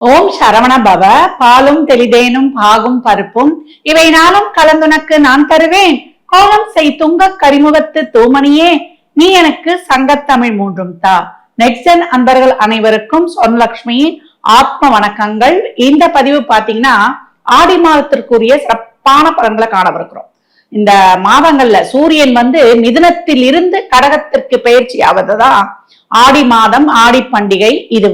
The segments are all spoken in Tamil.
ஓம் சரவண பவ. பாலும் தெளிதேனும் பாகும் பருப்பும் இவை நாளும் கலந்துனக்கு நான் தருவேன். கோலம் செய் துங்க கரிமுகத்து தூமணியே, நீ எனக்கு சங்கத்தமிழ் மூன்றும் தா. நெக்ஸ்டன் அன்பர்கள் அனைவருக்கும் சொர்ணலட்சுமியின் ஆத்ம வணக்கங்கள். இந்த பதிவு பாத்தீங்கன்னா ஆடி மாதத்திற்குரிய சிறப்பான பலன்களை காணவிருக்கிறோம். இந்த மாதங்கள்ல சூரியன் மிதுனத்தில் இருந்து கடகத்திற்கு பயிற்சி ஆவதுதான் ஆடி மாதம், ஆடி பண்டிகை. இது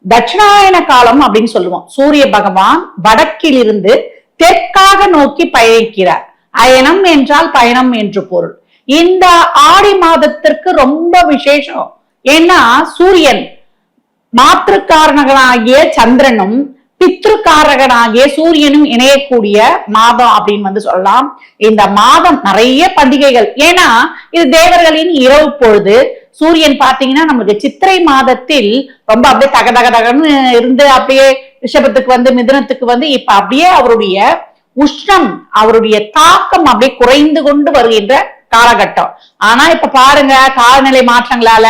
தட்சிணாயன காலம் அப்படின்னு சொல்லுவோம். சூரிய பகவான் வடக்கில் இருந்து தெற்காக நோக்கி பயணிக்கிறார். அயனம் என்றால் பயணம் என்று பொருள். இந்த ஆடி மாதத்திற்கு ரொம்ப விசேஷம். ஏன்னா சூரியன் மாற்றுக்காரகனாகிய சந்திரனும் பித்ருக்காரகனாகிய சூரியனும் இணையக்கூடிய மாதம் அப்படின்னு சொல்லலாம். இந்த மாதம் நிறைய பண்டிகைகள். ஏன்னா இது தேவர்களின் இரவு பொழுது. சூரியன் பாத்தீங்கன்னா நம்மளுக்கு சித்திரை மாதத்தில் ரொம்ப அப்படியே தகதகன்னு இருந்து அப்படியே ரிஷபத்துக்கு மிதுனத்துக்கு இப்ப அப்படியே அவருடைய உஷ்ணம், அவருடைய தாக்கம் அப்படியே குறைந்து கொண்டு வருகின்ற காலகட்டம். ஆனா இப்ப பாருங்க, காலநிலை மாற்றங்களால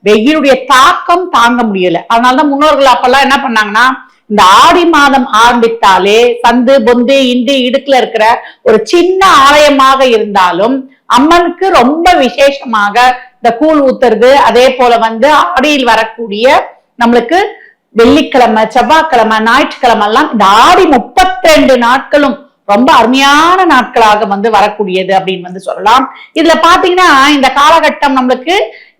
வெயிலுடைய தாக்கம் தாங்க முடியல. அதனாலதான் முன்னோர்கள் அப்பெல்லாம் என்ன பண்ணாங்கன்னா, இந்த ஆடி மாதம் ஆரம்பித்தாலே சந்து பொந்து இண்டு இடுக்குல இருக்கிற ஒரு சின்ன ஆலயமாக இருந்தாலும் அம்மனுக்கு ரொம்ப விசேஷமாக இந்த கூழ் ஊத்துறது, அதே போல ஆடியில் வரக்கூடிய நம்மளுக்கு வெள்ளிக்கிழமை, செவ்வாய்க்கிழமை, ஞாயிற்றுக்கிழமை எல்லாம் இந்த ஆடி 32 நாட்களும் ரொம்ப அருமையான நாட்களாக வரக்கூடியது அப்படின்னு சொல்லலாம். இதுல பாத்தீங்கன்னா இந்த காலகட்டம் நம்மளுக்கு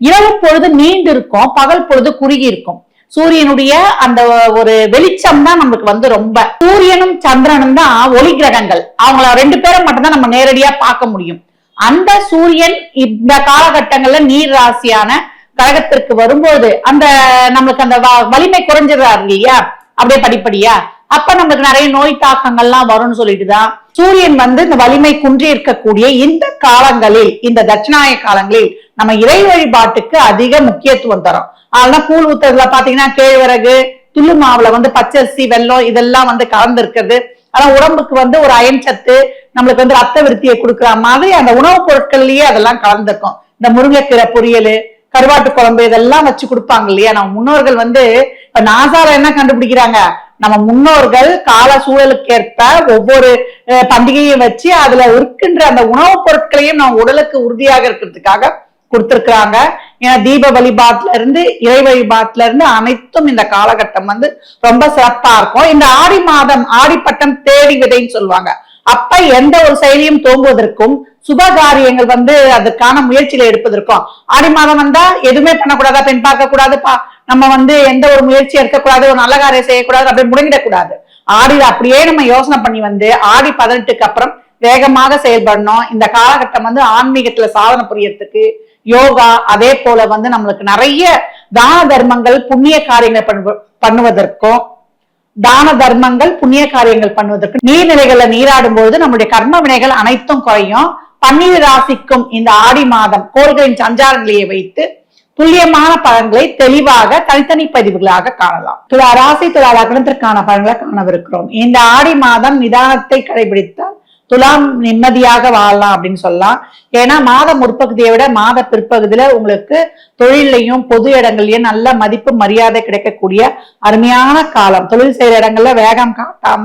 இரவு பொழுது நீண்டு இருக்கும், பகல் பொழுது குறுகி இருக்கும். சூரியனுடைய அந்த ஒரு வெளிச்சம் தான் நமக்கு ரொம்ப. சூரியனும் சந்திரனும் தான் ஒளி கிரகங்கள். அவங்கள ரெண்டு பேரும் மட்டும்தான் நம்ம நேரடியா பார்க்க முடியும். அந்த சூரியன் இந்த காலகட்டங்கள்ல நீர் ராசியான கடகத்திற்கு வரும்போது அந்த நம்மளுக்கு அந்த வலிமை குறைஞ்சிடறாரு இல்லையா, அப்படியே படிப்படியா. அப்ப நம்மளுக்கு நிறைய நோய் தாக்கங்கள்லாம் வரும்னு சொல்லிட்டுதான் சூரியன் இந்த வலிமை குன்றி இருக்கக்கூடிய இந்த காலங்களில், இந்த தட்சிணாய காலங்களில் நம்ம இறை வழிபாட்டுக்கு அதிக முக்கியத்துவம் தரும். அதனால கூழ் ஊத்துறதுல பாத்தீங்கன்னா கேழ்வரகு, துள்ளு மாவுல பச்சரிசி, வெல்லம் இதெல்லாம் கலந்து இருக்கிறது. ஆனா உடம்புக்கு ஒரு அயன் சத்து, நம்மளுக்கு ரத்த விருத்தியை கொடுக்குற மாதிரி அந்த உணவுப் பொருட்கள்லயே அதெல்லாம் கலந்துருக்கும். இந்த முருங்கைக்கீரை பொரியல், கருவாட்டு குழம்பு இதெல்லாம் வச்சு கொடுப்பாங்க இல்லையா. நம்ம முன்னோர்கள் இப்ப நாசால என்ன கண்டுபிடிக்கிறாங்க, நம்ம முன்னோர்கள் கால சூழலுக்கு ஏற்ப ஒவ்வொரு பண்டிகையும் வச்சு அதுல இருக்கின்ற அந்த உணவுப் பொருட்களையும் நம்ம உடலுக்கு உறுதியாக இருக்கிறதுக்காக கொடுத்திருக்கிறாங்க. ஏன்னா தீப வழிபாட்டுல இருந்து இறை வழிபாட்டுல இருந்து அனைத்தும் இந்த காலகட்டம் ரொம்ப சிறப்பா இருக்கும். இந்த ஆடி மாதம் ஆடிப்பட்டம் தேடி விதைன்னு சொல்லுவாங்க. அப்ப எந்த ஒரு செயலியும் தோங்குவதற்கும் சுபகாரியங்கள் அதற்கான முயற்சியில எடுப்பதற்கும் ஆடி மாதம் எதுவுமே பண்ணக்கூடாதா, பெண் பார்க்க கூடாது, நம்ம எந்த ஒரு முயற்சி எடுக்கக்கூடாது, ஒரு நல்ல காரியம் செய்யக்கூடாது, அப்படி முடங்கிடக்கூடாது. ஆடியில அப்படியே நம்ம யோசனை பண்ணி ஆடி 18க்கு அப்புறம் வேகமாக செயல்படணும். இந்த காலகட்டம் ஆன்மீகத்துல சாதனை புரியறதுக்கு, யோகா, அதே போல நம்மளுக்கு நிறைய தான தர்மங்கள் புண்ணிய காரியங்கள் பண்ணுவதற்கும் நீர்நிலைகள்ல நீராடும் பொழுது நம்முடைய கர்ம வினைகள் அனைத்தும் குறையும். பன்னிரு ராசிக்கும் இந்த ஆடி மாதம் கோள்களின் சஞ்சார நிலையை வைத்து துல்லியமான பலன்களை தெளிவாக தனித்தனி பதிவுகளாக காணலாம். துலா ராசி, துலா லக்னத்திற்கான பலன்களை காணவிருக்கிறோம். இந்த ஆடி மாதம் நிதானத்தை கடைபிடித்தால் துலாம் நிம்மதியாக வாழலாம் அப்படின்னு சொல்லலாம். ஏன்னா மாத முற்பகுதியை விட மாத பிற்பகுதியில உங்களுக்கு தொழிலையும் பொது இடங்கள்லயும் நல்ல மதிப்பு மரியாதை கிடைக்கக்கூடிய அருமையான காலம். தொழில் செய்யற இடங்கள்ல வேகம் காட்டாம,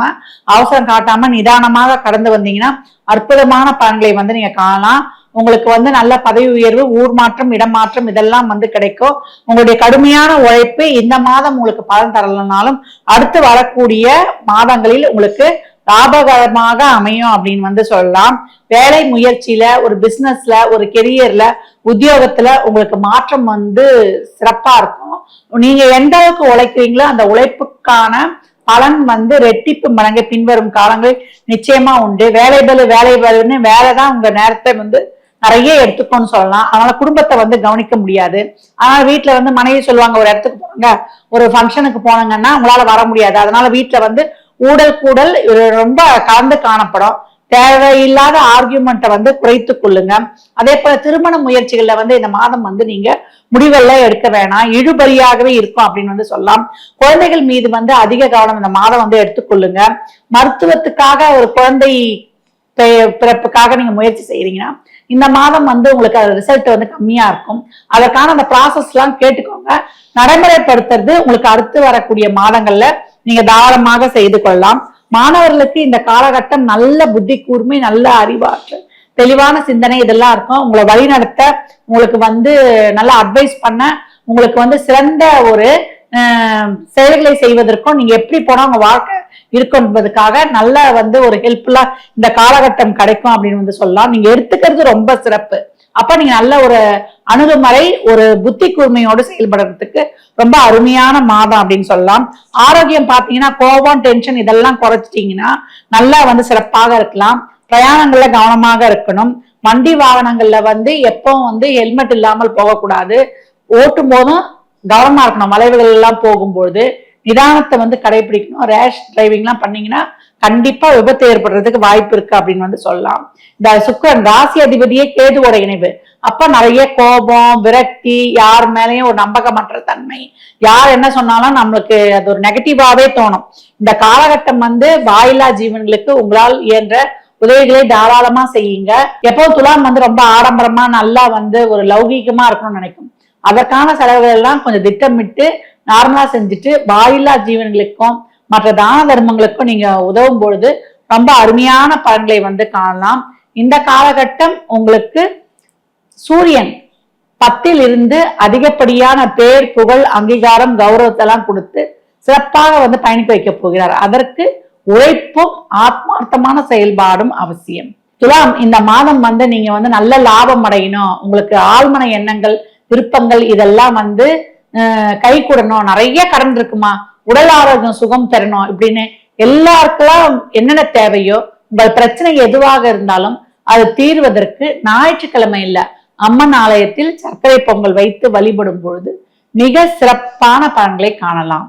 அவசரம் காட்டாம நிதானமாக கடந்து வந்தீங்கன்னா அற்புதமான பலன்களை நீங்க காணலாம். உங்களுக்கு நல்ல பதவி உயர்வு, ஊர் மாற்றம், இடமாற்றம் இதெல்லாம் கிடைக்கும். உங்களுடைய கடுமையான உழைப்பு இந்த மாதம் உங்களுக்கு பலன் தரலனாலும் அடுத்து வரக்கூடிய மாதங்களில் உங்களுக்கு லாபகரமாக அமையும் அப்படின்னு சொல்லலாம். வேலை முயற்சியில, ஒரு பிசினஸ்ல, ஒரு கெரியர்ல, உத்தியோகத்துல உங்களுக்கு மாற்றம் சிறப்பா இருக்கும். நீங்க எந்த அளவுக்கு உழைக்கிறீங்களோ அந்த உழைப்புக்கான பலன் ரெட்டிப்பு மடங்கு பின்வரும் காலங்களில் நிச்சயமா உண்டு. வேலைன்னு வேலைதான் உங்க நேரத்தை நிறைய எடுத்துக்கோன்னு சொல்லலாம். அதனால குடும்பத்தை கவனிக்க முடியாது. ஆனா வீட்டுல மனைவி சொல்லுவாங்க, ஒரு இடத்துக்கு போனாங்க, ஒரு ஃபங்க்ஷனுக்கு போனாங்கன்னா உங்களால வர முடியாது. அதனால வீட்டுல கூடல் ரொம்ப கலந்து காணப்படும். தேவையில்லாத ஆர்கியூமெண்ட்டை குறைத்து கொள்ளுங்க. அதே போல திருமண முயற்சிகள்ல இந்த மாதம் நீங்க முடிவெல்லாம் எடுக்க வேணாம், இழுபறியாகவே இருக்கும் அப்படின்னு சொல்லலாம். குழந்தைகள் மீது அதிக கவனம் இந்த மாதம் எடுத்துக்கொள்ளுங்க. மருத்துவத்துக்காக ஒரு குழந்தை பிறப்புக்காக நீங்க முயற்சி செய்யறீங்கன்னா இந்த மாதம் வந்து உங்களுக்கு ரிசல்ட் வந்து கம்மியா இருக்கும். அதற்கான அந்த ப்ராசஸ் எல்லாம் கேட்டுக்கோங்க. நடைமுறைப்படுத்துறது உங்களுக்கு அடுத்து வரக்கூடிய மாதங்கள்ல நீங்க தாராளமாக செய்து கொள்ளலாம். மாணவர்களுக்கு இந்த காலகட்டம் நல்ல புத்தி கூர்மை, நல்ல அறிவாற்றல், தெளிவான சிந்தனை இதெல்லாம் இருக்கும். உங்களை வழிநடத்த, உங்களுக்கு வந்து நல்ல அட்வைஸ் பண்ண, உங்களுக்கு வந்து சிறந்த ஒரு செயல்களை செய்வதற்கும் நீங்க எப்படி போனா உங்க வாழ்க்கை இருக்கும் என்பதுக்காக நல்ல வந்து ஒரு ஹெல்ப்ஃபுல்லா இந்த காலகட்டம் கிடைக்கும் அப்படின்னு வந்து சொல்லலாம். நீங்க எடுத்துக்கிறது ரொம்ப சிறப்பு. அப்ப நீங்க நல்ல ஒரு அணுகுமுறை, ஒரு புத்தி கூர்மையோடு செயல்படுறதுக்கு ரொம்ப அருமையான மாதம் அப்படின்னு சொல்லலாம். ஆரோக்கியம் பாத்தீங்கன்னா கோபம், டென்ஷன் இதெல்லாம் குறைச்சிட்டீங்கன்னா நல்லா வந்து சிறப்பாக இருக்கலாம். பிரயாணங்கள்ல கவனமாக இருக்கணும். வண்டி வாகனங்கள்ல வந்து எப்பவும் வந்து ஹெல்மெட் இல்லாமல் போகக்கூடாது. ஓட்டும் போதும் கவனமா இருக்கணும். வளைவுகள் எல்லாம் போகும்போது நிதானத்தை வந்து கடைபிடிக்கணும். ரேஷ் டிரைவிங் எல்லாம் பண்ணீங்கன்னா கண்டிப்பா விபத்து ஏற்படுறதுக்கு வாய்ப்பு இருக்கு அப்படின்னு வந்து சொல்லலாம். இந்த சுக்கிரன் ராசி அதிபதியே கேதுவோட இணைவு. அப்ப நிறைய கோபம், விரக்தி, யார் மேலேயும் ஒரு நம்பகமற்ற தன்மை, யார் என்ன சொன்னாலும் நம்மளுக்கு அது ஒரு நெகட்டிவாவே தோணும். இந்த காலகட்டம் வந்து வாயில்லா ஜீவன்களுக்கு உங்களால் இயன்ற உதவிகளை தாராளமா செய்யுங்க. எப்போ துலாம் வந்து ரொம்ப ஆடம்பரமா நல்லா வந்து ஒரு லௌகீகமா இருக்கணும்னு நினைக்கும். அதற்கான செலவுகள் எல்லாம் கொஞ்சம் திட்டமிட்டு நார்மலா செஞ்சுட்டு வாயில்லா ஜீவன்களுக்கும் மற்ற தான தர்மங்களுக்கும் நீங்க உதவும் பொழுது ரொம்ப அருமையான பலன்களை வந்து காணலாம். இந்த காலகட்டம் உங்களுக்கு சூரியன் 10ல் இருந்து அதிகப்படியான பேர், புகழ், அங்கீகாரம், கௌரவத்தை எல்லாம் கொடுத்து சிறப்பாக வந்து பயணிக்க வைக்க போகிறார். அதற்கு உழைப்பும் ஆத்மார்த்தமான செயல்பாடும் அவசியம். துலாம், இந்த மாதம் வந்து நீங்க வந்து நல்ல லாபம் அடையணும், உங்களுக்கு ஆழ்மன எண்ணங்கள், விருப்பங்கள் இதெல்லாம் வந்து கை கூடணும், நிறைய கடன் இருக்குமா, உடல் ஆரோக்கியம் சுகம் பெறணும் இப்படின்னு எல்லாருக்கெல்லாம் என்னென்ன தேவையோ, உங்கள் பிரச்சனை எதுவாக இருந்தாலும் அது தீர்வதற்கு ஞாயிற்றுக்கிழமை இல்ல அம்மன் ஆலயத்தில் சர்க்கரை பொங்கல் வைத்து வழிபடும் பொழுது மிக சிறப்பான பலன்களை காணலாம்.